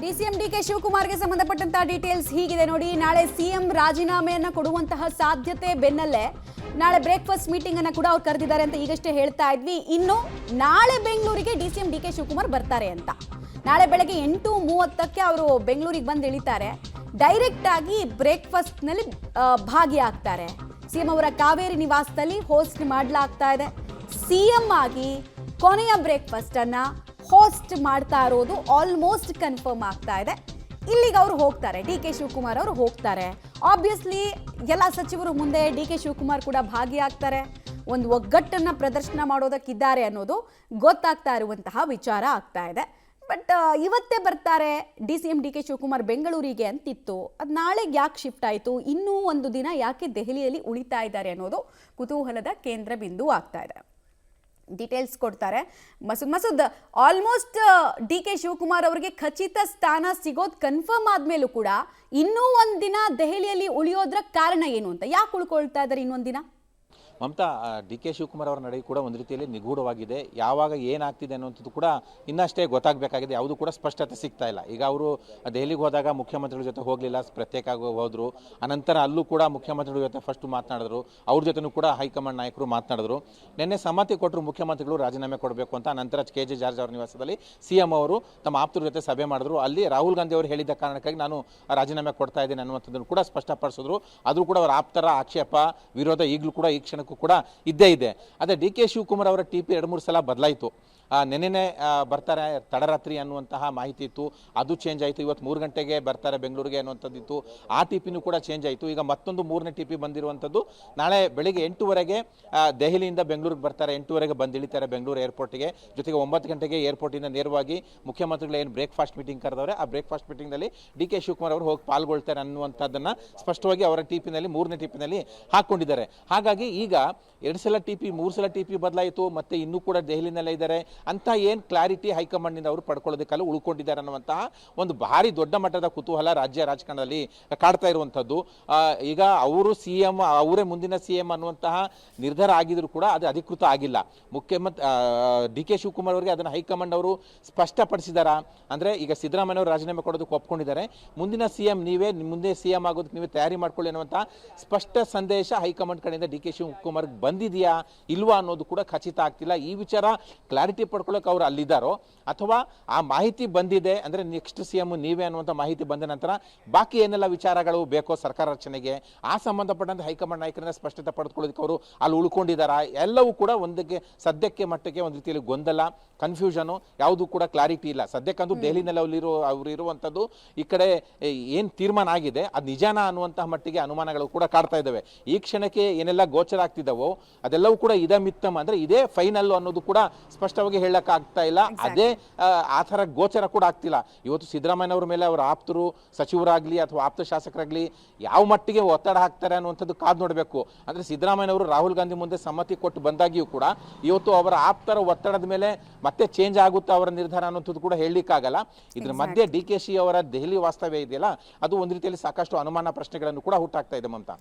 DCM DK ಶಿವಕುಮಾರ್ಗೆ ಸಂಬಂಧಪಟ್ಟಂತ details ಹೀಗಿದೆ ನೋಡಿ. ನಾಳೆ ಸಿಎಂ ರಾಜೀನಾಮೆಯನ್ನ ಕೊಡುವಂತಹ ಸಾಧ್ಯತೆ ಬೆನ್ನಲ್ಲೇ ನಾಳೆ ಬ್ರೇಕ್ಫಾಸ್ಟ್ ಮೀಟಿಂಗ್ ಅನ್ನ ಕೂಡ ಅವ್ರು ಕರೆದಿದ್ದಾರೆ ಅಂತ ಈಗಷ್ಟೇ ಹೇಳ್ತಾ ಇದ್ವಿ. ಇನ್ನು ನಾಳೆ ಬೆಂಗಳೂರಿಗೆ ಡಿಸಿಎಂ ಡಿಕೆ ಶಿವಕುಮಾರ್ ಬರ್ತಾರೆ ಅಂತ. ನಾಳೆ ಬೆಳಗ್ಗೆ 8:30ಕ್ಕೆ ಅವರು ಬೆಂಗಳೂರಿಗೆ ಬಂದು ಇಳಿತಾರೆ. ಡೈರೆಕ್ಟ್ ಆಗಿ ಬ್ರೇಕ್ಫಾಸ್ಟ್ ನಲ್ಲಿ ಭಾಗಿಯಾಗ್ತಾರೆ. ಸಿಎಂ ಅವರ ಕಾವೇರಿ ನಿವಾಸದಲ್ಲಿ ಹೋಸ್ಟ್ ಮಾಡಲಾಗ್ತಾ ಇದೆ. ಸಿಎಂ ಆಗಿ ಕೊನೆಯ ಬ್ರೇಕ್ಫಾಸ್ಟ್ ಅನ್ನ ಹೋಸ್ಟ್ ಮಾಡ್ತಾ ಇರೋದು ಆಲ್ಮೋಸ್ಟ್ ಕನ್ಫರ್ಮ್ ಆಗ್ತಾ ಇದೆ. ಇಲ್ಲಿಗೆ ಅವರು ಹೋಗ್ತಾರೆ, ಡಿ ಕೆ ಶಿವಕುಮಾರ್ ಅವರು ಹೋಗ್ತಾರೆ. ಆಬ್ವಿಯಸ್ಲಿ ಎಲ್ಲ ಸಚಿವರು ಮುಂದೆ ಡಿ ಕೆ ಶಿವಕುಮಾರ್ ಕೂಡ ಭಾಗಿಯಾಗ್ತಾರೆ. ಒಂದು ಒಗ್ಗಟ್ಟನ್ನ ಪ್ರದರ್ಶನ ಮಾಡೋದಕ್ಕಿದ್ದಾರೆ ಅನ್ನೋದು ಗೊತ್ತಾಗ್ತಾ ಇರುವಂತಹ ವಿಚಾರ ಆಗ್ತಾ ಇದೆ. ಬಟ್ ಇವತ್ತೇ ಬರ್ತಾರೆ ಡಿಸಿಎಂ ಡಿ ಕೆ ಶಿವಕುಮಾರ್ ಬೆಂಗಳೂರಿಗೆ ಅಂತಿತ್ತು. ಅದು ನಾಳೆಗೆ ಯಾಕೆ ಶಿಫ್ಟ್ ಆಯಿತು, ಇನ್ನೂ ಒಂದು ದಿನ ಯಾಕೆ ದೆಹಲಿಯಲ್ಲಿ ಉಳಿತಾ ಇದ್ದಾರೆ ಅನ್ನೋದು ಕುತೂಹಲದ ಕೇಂದ್ರ ಬಿಂದು ಆಗ್ತಾ ಇದೆ. ಡೀಟೇಲ್ಸ್ ಕೊಡ್ತಾರೆ Masood. Almost D K Shivakumar ಅವರಿಗೆ ಖಚಿತ ಸ್ಥಾನ ಸಿಗೋದು ಕನ್ಫರ್ಮ್ ಆದ್ಮೇಲೂ ಕೂಡ ಇನ್ನೂ ಒಂದು ದಿನ ದೆಹಲಿಯಲ್ಲಿ ಉಳಿಯೋದ್ರ ಕಾರಣ ಏನು ಅಂತ, ಯಾಕೆ ಉಳ್ಕೊಳ್ತಾ ಇದ್ದಾರೆ ಇನ್ನೊಂದು ದಿನ? ಮಮತಾ, ಡಿ ಕೆ ಶಿವಕುಮಾರ್ ಅವರ ನಡೆ ಕೂಡ ಒಂದು ರೀತಿಯಲ್ಲಿ ನಿಗೂಢವಾಗಿದೆ. ಯಾವಾಗ ಏನಾಗ್ತಿದೆ ಅನ್ನುವಂಥದ್ದು ಕೂಡ ಇನ್ನಷ್ಟೇ ಗೊತ್ತಾಗಬೇಕಾಗಿದೆ. ಯಾವುದು ಕೂಡ ಸ್ಪಷ್ಟತೆ ಸಿಗ್ತಾ ಇಲ್ಲ. ಈಗ ಅವರು ದೆಹಲಿಗೆ ಹೋದಾಗ ಮುಖ್ಯಮಂತ್ರಿಗಳ ಜೊತೆ ಹೋಗಲಿಲ್ಲ, ಪ್ರತ್ಯೇಕವಾಗಿ ಹೋದರು. ಅನಂತರ ಅಲ್ಲೂ ಕೂಡ ಮುಖ್ಯಮಂತ್ರಿಗಳ ಜೊತೆ ಫಸ್ಟ್ ಮಾತನಾಡಿದ್ರು, ಅವ್ರ ಜೊತೆನೂ ಕೂಡ ಹೈಕಮಾಂಡ್ ನಾಯಕರು ಮಾತನಾಡಿದ್ರು. ನಿನ್ನೆ ಸಮ್ಮತಿ ಕೊಟ್ಟರು ಮುಖ್ಯಮಂತ್ರಿಗಳು ರಾಜೀನಾಮೆ ಕೊಡಬೇಕು ಅಂತ. ನಂತರ ಕೆ.ಜೆ. ಜಾರ್ಜ್ ಅವರ ನಿವಾಸದಲ್ಲಿ ಸಿಎಂ ಅವರು ತಮ್ಮ ಆಪ್ತರ ಜೊತೆ ಸಭೆ ಮಾಡಿದ್ರು. ಅಲ್ಲಿ ರಾಹುಲ್ ಗಾಂಧಿ ಅವರು ಹೇಳಿದ್ದ ಕಾರಣಕ್ಕಾಗಿ ನಾನು ರಾಜೀನಾಮೆ ಕೊಡ್ತಾ ಇದ್ದೇನೆ ಅನ್ನುವಂಥದ್ದನ್ನು ಕೂಡ ಸ್ಪಷ್ಟಪಡಿಸಿದ್ರು. ಅದು ಕೂಡ ಅವರ ಆಪ್ತರ ಆಕ್ಷೇಪ ವಿರೋಧ ಈಗಲೂ ಕೂಡ ಈ ಕ್ಷಣಕ್ಕೂ ಕೂಡ ಇದ್ದೇ ಇದೆ. ಅದೇ ಡಿ ಕೆ ಶಿವಕುಮಾರ್ ಅವರ ಟಿಪಿ 2-3 ಸಲ ಬದಲಾಯಿತು. ನೆನ್ನೆ ಬರ್ತಾರೆ ತಡರಾತ್ರಿ ಅನ್ನುವಂತಹ ಮಾಹಿತಿ ಇತ್ತು, ಅದು ಚೇಂಜ್ ಆಯಿತು. ಇವತ್ತು 3 ಗಂಟೆಗೆ ಬರ್ತಾರೆ ಬೆಂಗಳೂರಿಗೆ ಅನ್ನುವಂಥದ್ದಿತ್ತು, ಆ ಟಿಪಿನೂ ಕೂಡ ಚೇಂಜ್ ಆಯಿತು. ಈಗ ಮತ್ತೊಂದು 3ನೇ ಟಿಪಿ ಬಂದಿರುವಂಥದ್ದು. ನಾಳೆ ಬೆಳಿಗ್ಗೆ 8:00ಗೆ ದೆಹಲಿಯಿಂದ ಬೆಂಗಳೂರಿಗೆ ಬರ್ತಾರೆ. 8:00ಗೆ ಬಂದು ಇಳಿತಾರೆ ಬೆಂಗಳೂರು ಏರ್ಪೋರ್ಟ್ಗೆ. ಜೊತೆಗೆ 9 ಗಂಟೆಗೆ ಏರ್ಪೋರ್ಟಿಂದ ನೇರವಾಗಿ ಮುಖ್ಯಮಂತ್ರಿಗಳು ಏನು ಬ್ರೇಕ್ಫಾಸ್ಟ್ ಮೀಟಿಂಗ್ ಕರೆದವ್ರೆ, ಆ ಬ್ರೇಕ್ಫಾಸ್ಟ್ ಮೀಟಿಂಗ್ನಲ್ಲಿ ಡಿ ಕೆ ಶಿವಕುಮಾರ್ ಅವರು ಹೋಗಿ ಪಾಲ್ಗೊಳ್ತಾರೆ ಅನ್ನುವಂಥದ್ದನ್ನು ಸ್ಪಷ್ಟವಾಗಿ ಅವರ ಟಿಪಿನಲ್ಲಿ 3ನೇ ಟಿಪಿನಲ್ಲಿ ಹಾಕ್ಕೊಂಡಿದ್ದಾರೆ. ಹಾಗಾಗಿ ಈಗ 2 ಸಲ ಟಿಪಿ 3 ಸಲ ಟಿಪಿ ಬದಲಾಯಿತು, ಮತ್ತೆ ಇನ್ನೂ ಕೂಡ ದೆಹಲಿನಲ್ಲೇ ಇದ್ದಾರೆ ಅಂತ ಏನು ಕ್ಲಾರಿಟಿ ಹೈಕಮಾಂಡ್ನಿಂದ ಅವರು ಪಡ್ಕೊಳ್ಳೋದಕ್ಕೆಲ್ಲ ಉಳ್ಕೊಂಡಿದ್ದಾರೆ ಅನ್ನುವಂತಹ ಒಂದು ಭಾರಿ ದೊಡ್ಡ ಮಟ್ಟದ ಕುತೂಹಲ ರಾಜ್ಯ ರಾಜಕಾರಣದಲ್ಲಿ ಕಾಡ್ತಾ ಇರುವಂಥದ್ದು. ಈಗ ಅವರು ಸಿಎಂ, ಅವರೇ ಮುಂದಿನ ಸಿಎಂ ಅನ್ನುವಂತಹ ನಿರ್ಧಾರ ಆಗಿದ್ರು ಕೂಡ ಅದು ಅಧಿಕೃತ ಆಗಿಲ್ಲ. ಮುಖ್ಯಮಂತ್ರಿ ಡಿ ಕೆ ಶಿವಕುಮಾರ್ ಅವರಿಗೆ ಅದನ್ನು ಹೈಕಮಾಂಡ್ ಅವರು ಸ್ಪಷ್ಟಪಡಿಸಿದಾರ. ಅಂದರೆ ಈಗ ಸಿದ್ದರಾಮಯ್ಯ ಅವರು ರಾಜೀನಾಮೆ ಕೊಡೋದಕ್ಕೆ ಒಪ್ಕೊಂಡಿದ್ದಾರೆ. ಮುಂದಿನ ಸಿಎಂ ನೀವೇ, ಮುಂದೆ ಸಿಎಂ ಆಗೋದಕ್ಕೆ ನೀವೇ ತಯಾರಿ ಮಾಡ್ಕೊಳ್ಳಿ ಅನ್ನುವಂತಹ ಸ್ಪಷ್ಟ ಸಂದೇಶ ಹೈಕಮಾಂಡ್ ಕಡೆಯಿಂದ ಡಿ ಕೆ ಶಿವಕುಮಾರ್ ಬಂದಿದೆಯಾ ಇಲ್ವಾ ಅನ್ನೋದು ಕೂಡ ಖಚಿತ ಆಗ್ತಿಲ್ಲ. ಈ ವಿಚಾರ ಕ್ಲಾರಿಟಿ ಪಡ್ಕೊಳ್ಳೋಕೆ ಅವರು ಅಲ್ಲಿದ್ದಾರೋ ಅಥವಾ ಆ ಮಾಹಿತಿ ಬಂದಿದೆ ಅಂದರೆ ನೆಕ್ಸ್ಟ್ ಸಿಎಂ ನೀವೇ ಅನ್ನುವಂಥ ಮಾಹಿತಿ ಬಂದ ನಂತರ ಬಾಕಿ ಏನೆಲ್ಲ ವಿಚಾರಗಳು ಬೇಕೋ ಸರ್ಕಾರ ರಚನೆಗೆ ಆ ಸಂಬಂಧಪಟ್ಟಂತೆ ಹೈಕಮಾಂಡ್ ನಾಯಕರನ್ನ ಸ್ಪಷ್ಟತೆ ಪಡೆದುಕೊಳ್ಳೋದಕ್ಕೆ ಅವರು ಅಲ್ಲಿ ಉಳ್ಕೊಂಡಿದ್ದಾರಾ, ಎಲ್ಲವೂ ಕೂಡ ಒಂದಕ್ಕೆ ಸದ್ಯಕ್ಕೆ ಮಟ್ಟಿಗೆ ಒಂದು ರೀತಿಯಲ್ಲಿ ಗೊಂದಲ, ಕನ್ಫ್ಯೂಷನು, ಯಾವುದೂ ಕೂಡ ಕ್ಲಾರಿಟಿ ಇಲ್ಲ. ಸದ್ಯಕ್ಕಂತೂ ದೆಹಲಿನಲ್ಲಿ ಅವರು ಇರುವಂಥದ್ದು. ಈ ಕಡೆ ಏನು ತೀರ್ಮಾನ ಆಗಿದೆ ಅದು ನಿಜಾನ ಅನ್ನುವಂತಹ ಮಟ್ಟಿಗೆ ಅನುಮಾನಗಳು ಕೂಡ ಕಾಡ್ತಾ ಇದ್ದಾವೆ. ಈ ಕ್ಷಣಕ್ಕೆ ಏನೆಲ್ಲ ಗೋಚರ ಆಗ್ತಿದ್ದಾವೋ ಅದೆಲ್ಲವೂ ಕೂಡ ಇದೇ ಮಿತ್ತಮ್, ಅಂದರೆ ಇದೇ ಫೈನಲ್ ಅನ್ನೋದು ಕೂಡ ಸ್ಪಷ್ಟವಾಗಿ ಹೇಳಕ್ಕಾಗ್ತಾ ಇಲ್ಲ. ಅದೇ ಆ ಥರ ಗೋಚರ ಕೂಡ ಆಗ್ತಿಲ್ಲ. ಇವತ್ತು ಸಿದ್ದರಾಮಯ್ಯ ಅವರ ಮೇಲೆ ಅವರ ಆಪ್ತರು ಸಚಿವರಾಗಲಿ ಅಥವಾ ಆಪ್ತ ಶಾಸಕರಾಗಲಿ ಯಾವ ಮಟ್ಟಿಗೆ ಒತ್ತಡ ಹಾಕ್ತಾರೆ ಅನ್ನುವಂಥದ್ದು ಕಾದು ನೋಡಬೇಕು. ಅಂದರೆ ಸಿದ್ದರಾಮಯ್ಯ ಅವರು ರಾಹುಲ್ ಗಾಂಧಿ ಮುಂದೆ ಸಮ್ಮತಿ ಕೊಟ್ಟು ಬಂದಾಗಿಯೂ ಕೂಡ ಇವತ್ತು ಅವರ ಆಪ್ತರ ಒತ್ತಡದ ಮೇಲೆ ಮತ್ತೆ ಚೇಂಜ್ ಆಗುತ್ತಾ ಅವರ ನಿರ್ಧಾರ ಅನ್ನುವಂಥದ್ದು ಕೂಡ ಹೇಳಲಿಕ್ಕಾಗಲ್ಲ. ಇದ್ರ ಮಧ್ಯೆ ಡಿ ಕೆ ಶಿ ಅವರ ದೆಹಲಿ ವಾಸ್ತವ್ಯ ಇದೆಯಲ್ಲ, ಅದು ಒಂದು ರೀತಿಯಲ್ಲಿ ಸಾಕಷ್ಟು ಅನುಮಾನ ಪ್ರಶ್ನೆಗಳನ್ನು ಕೂಡ ಹುಟ್ಟಾಗ್ತಾ ಇದೆ ಮಮತಾ.